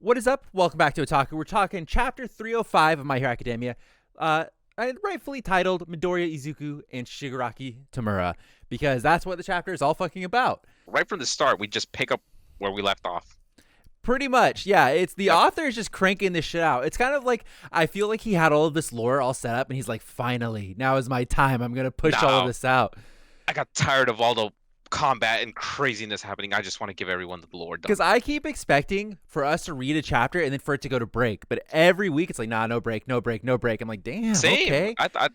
What is up? Welcome back to Otaku. We're talking chapter 305 of My Hero Academia, rightfully titled Midoriya Izuku and Shigaraki Tamura, because that's what the chapter is all fucking about. Right from the start, we just pick up where we left off. Pretty much, yeah. It's the Yep. author is just cranking this shit out. It's kind of like I feel like he had all of this lore all set up, and he's like, "Finally, now is my time. I'm gonna push all of Now, this out." I got tired of all the combat and craziness happening. I just want to give everyone the lore done. Because I keep expecting for us to read a chapter and then for it to go to break, but every week it's like, nah, no break, no break, no break. I'm like, damn, Same. okay.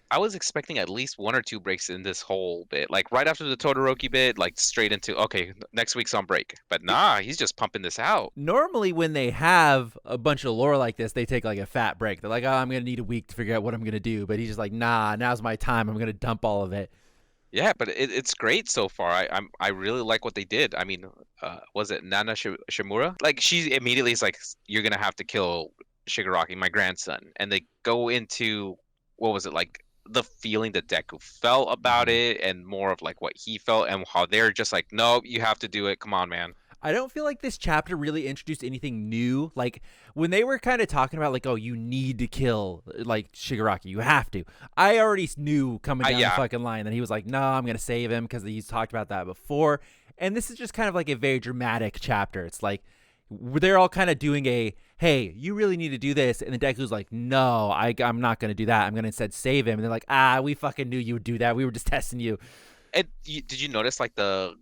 I was expecting at least one or two breaks in this whole bit. Like right after the Todoroki bit, like straight into, okay, next week's on break. But nah, he's just pumping this out. Normally when they have a bunch of lore like this, they take like a fat break. They're like, oh, I'm gonna need a week to figure out what I'm gonna do. But he's just like, nah, now's my time. I'm gonna dump all of it. Yeah, but it's great so far. I really like what they did. I mean, was it Nana Shimura? Like she immediately is like, "You're gonna have to kill Shigaraki, my grandson," and they go into what was it like the feeling that Deku felt about it, and more of like what he felt, and how they're just like, "No, you have to do it. Come on, man." I don't feel like this chapter really introduced anything new. Like when they were kind of talking about like, oh, you need to kill like Shigaraki, you have to. I already knew coming down the Yeah, fucking line that he was like, no, I'm gonna save him because he's talked about that before. And this is just kind of like a very dramatic chapter. It's like they're all kind of doing a, hey, you really need to do this, and the Deku's like, no, I'm not gonna do that. I'm gonna instead save him. And they're like, we fucking knew you would do that. We were just testing you. and did you notice like the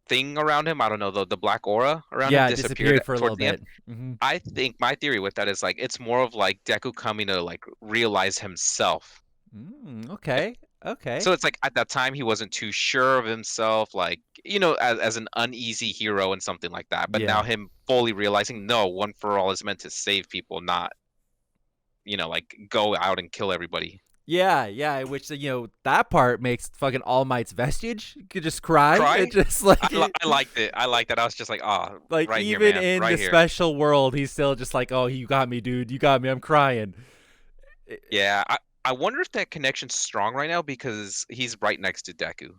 thing around him? I don't know, the black aura around him Yeah, it disappeared disappeared for a little towards the end. bit. Mm-hmm. I think my theory with that is like it's more of like Deku coming to like realize himself. Okay. Okay. So it's like at that time he wasn't too sure of himself, like as an uneasy hero and something like that. But now Yeah. him fully realizing, no, One for All is meant to save people, not like go out and kill everybody. Yeah, which that part makes fucking All Might's Vestige could just cry. It Cry? just like I liked it. I liked that. I was just like, like right here, even man, in right the here. special world, he's still just like, oh, you got me, dude, you got me. I'm crying. Yeah, I wonder if that connection's strong right now because he's right next to Deku.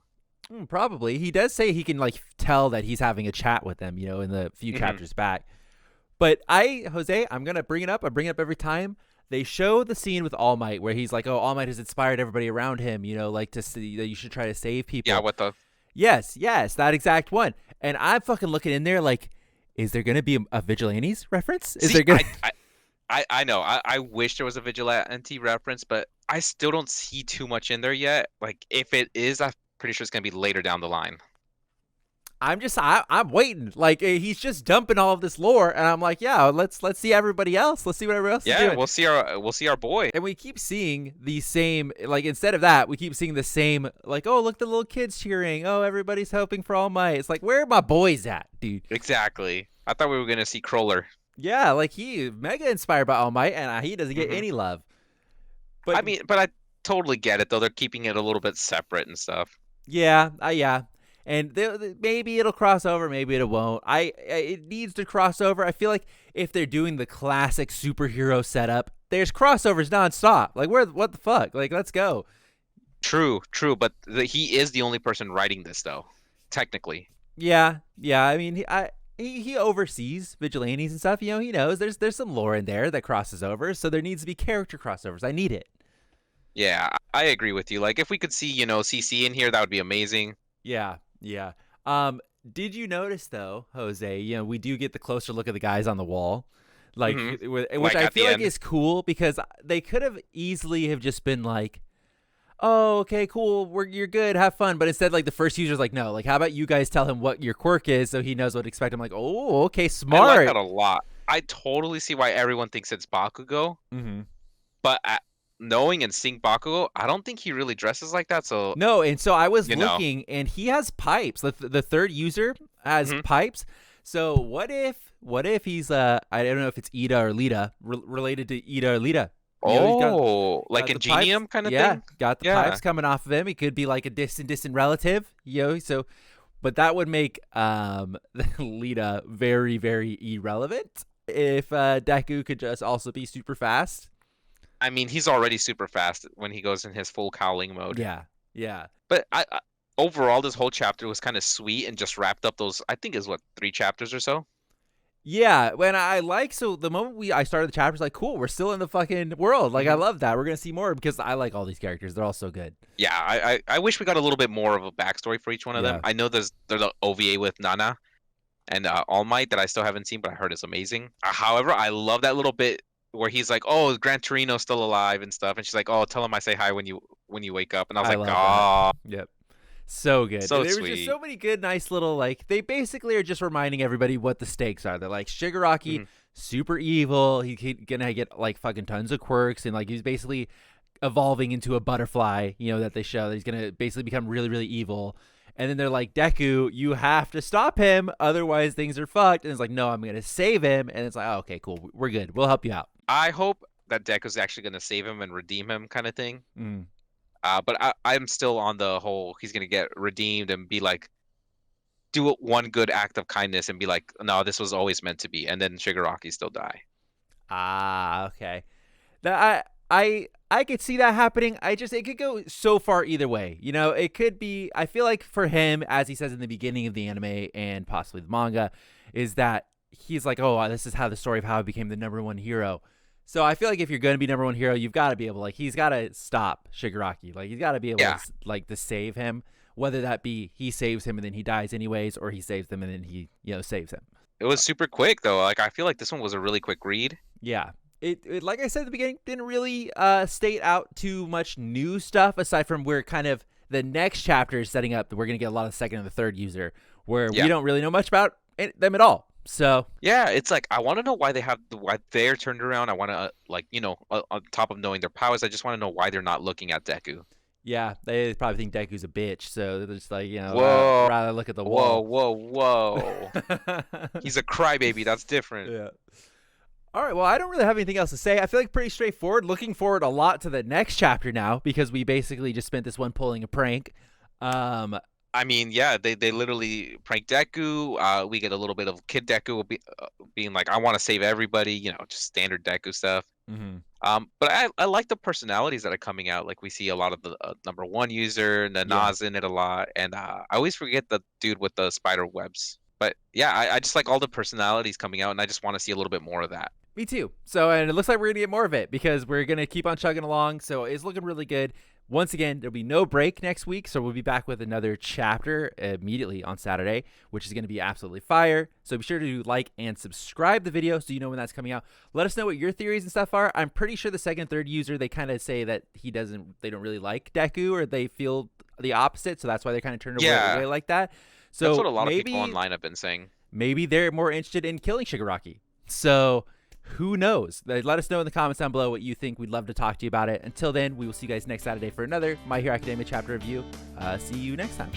Probably. He does say he can like tell that he's having a chat with them, in the few Hmm. chapters back. But Jose, I'm gonna bring it up. I bring it up every time. They show the scene with All Might where he's like, "Oh, All Might has inspired everybody around him. Like to see that you should try to save Yeah, people." what the? Yes, that exact one. And I'm fucking looking in there like, is there gonna be a Vigilantes reference? Is See, there gonna? I know. I wish there was a vigilante reference, but I still don't see too much in there yet. Like if it is, I'm pretty sure it's gonna be later down the line. I'm waiting. Like he's just dumping all of this lore, and I'm like, yeah, let's see everybody else. Let's see what everybody else is Yeah, doing. we'll see our boy. And we keep seeing the same, like instead of that, we keep seeing the same, like, oh, look, the little kids cheering. Oh, everybody's hoping for All Might. It's like, where are my boys at, dude? Exactly. I thought we were gonna see Crawler. Yeah, like he mega inspired by All Might, and he doesn't get Hmm. any love. I But mean, but I totally get it though. They're keeping it a little bit separate and stuff. yeah. And maybe it'll cross over, maybe it won't. It needs to cross over. I feel like if they're doing the classic superhero setup, there's crossovers nonstop. Like what the fuck? Like let's go. True, true. But he is the only person writing this though, technically. Yeah. I mean, he oversees vigilantes and stuff. He knows there's some lore in there that crosses over. So there needs to be character crossovers. I need it. Yeah, I agree with you. Like if we could see, CC in here, that would be amazing. Yeah. Did you notice though, Jose? We do get the closer look at the guys on the wall, like Hmm. which Like I at feel the like end. is cool because they could have easily have just been like, "Oh, okay, cool, you're good, have fun." But instead, like the first user's like, "No, like how about you guys tell him what your quirk is so he knows what to expect." I'm like, "Oh, okay, I like smart." that a lot. I totally see why everyone thinks it's Bakugo, Mm-hmm. but knowing and seeing Bakugo, I don't think he really dresses like that. So, No, and so I was you know, looking, and he has pipes. The third user has hmm pipes. So what if he's I don't know if it's Ida or Lita related to Ida or Lita. He's like got the pipes. Ingenium kind of Yeah, thing. got the Yeah, pipes coming off of him. He could be like a distant relative. So, but that would make Lita very very irrelevant if Deku could just also be super fast. I mean, he's already super fast when he goes in his full cowling mode. Yeah. But overall, this whole chapter was kind of sweet and just wrapped up those. I think is what 3 chapters or so. Yeah, when I like so the moment I started the chapter, it's like cool, we're still in the fucking world. Like I Hmm. love that. We're gonna see more because I like all these characters. They're all so good. Yeah, I wish we got a little bit more of a backstory for each one of them. Yeah, I know there's an OVA with Nana and All Might that I still haven't seen, but I heard it's amazing. However, I love that little bit where he's like, "Oh, Gran Torino's still alive and stuff," and she's like, "Oh, tell him I say hi when you wake up." And I was I like, love that. "Oh, Yep. So good. so And there was just sweet." so many good, nice little like they basically are just reminding everybody what the stakes are. They're like Shigaraki, Hmm. super evil. He's gonna get like fucking tons of quirks, and like he's basically evolving into a butterfly. You know that they show that he's gonna basically become really, really evil. And then they're like, Deku, you have to stop him, otherwise things are fucked. And it's like, no, I'm gonna save him. And it's like, oh, okay, cool, we're good. We'll help you out. I hope that Deku's actually gonna save him and redeem him kind of thing. Mm. But I'm still on the whole he's gonna get redeemed and be like, do one good act of kindness and be like, no, this was always meant to be, and then Shigaraki still die. Ah, okay. That I could see that happening. I just it could go so far either way. You know, it could be I feel like for him, as he says in the beginning of the anime and possibly the manga, is that he's like, oh, this is how the story of how I became the number one hero. So I feel like if you're gonna be number one hero, you've got to be able like he's got to stop Shigaraki. Like he's got to be able Yeah, to like to save him, whether that be he saves him and then he dies anyways, or he saves them and then he saves him. it was super quick though. Like I feel like this one was a really quick read. Yeah. It like I said at the beginning, didn't really state out too much new stuff aside from where kind of the next chapter is setting up that we're gonna get a lot of the second and the third user where we Yeah, don't really know much about them at all. So yeah. It's like I want to know why they're turned around. I want to like on top of knowing their powers, I just want to know why they're not looking at Deku. yeah, they probably think Deku's a bitch, so they're just like Whoa, rather look at the whoa, wall. whoa, whoa. He's a crybaby. That's different. Yeah. All right. Well, I don't really have anything else to say. I feel like pretty straightforward. Looking forward a lot to the next chapter now because we basically just spent this one pulling a prank. Um, I mean, yeah, they literally prank Deku. We get a little bit of Kid Deku being like, "I want to save everybody," just standard Deku stuff. mhm. But I like the personalities that are coming out. Like we see a lot of the number one user, and the Yeah. Nas in it a lot, and I always forget the dude with the spider webs. But yeah, I just like all the personalities coming out, and I just want to see a little bit more of that. Me too. So, and it looks like we're gonna get more of it because we're gonna keep on chugging along. So it's looking really good. Once again, there'll be no break next week, so we'll be back with another chapter immediately on Saturday, which is gonna be absolutely fire. So be sure to like and subscribe the video so you know when that's coming out. Let us know what your theories and stuff are. I'm pretty sure the second and third user they kind of say that they don't really like Deku or they feel the opposite, so that's why they kind of turned away Yeah, like that. that's what So a lot of people online have been saying. maybe they're more interested in killing Shigaraki. So who knows? Let us know in the comments down below what you think. We'd love to talk to you about it. Until then, we will see you guys next Saturday for another My Hero Academia chapter review. See you next time.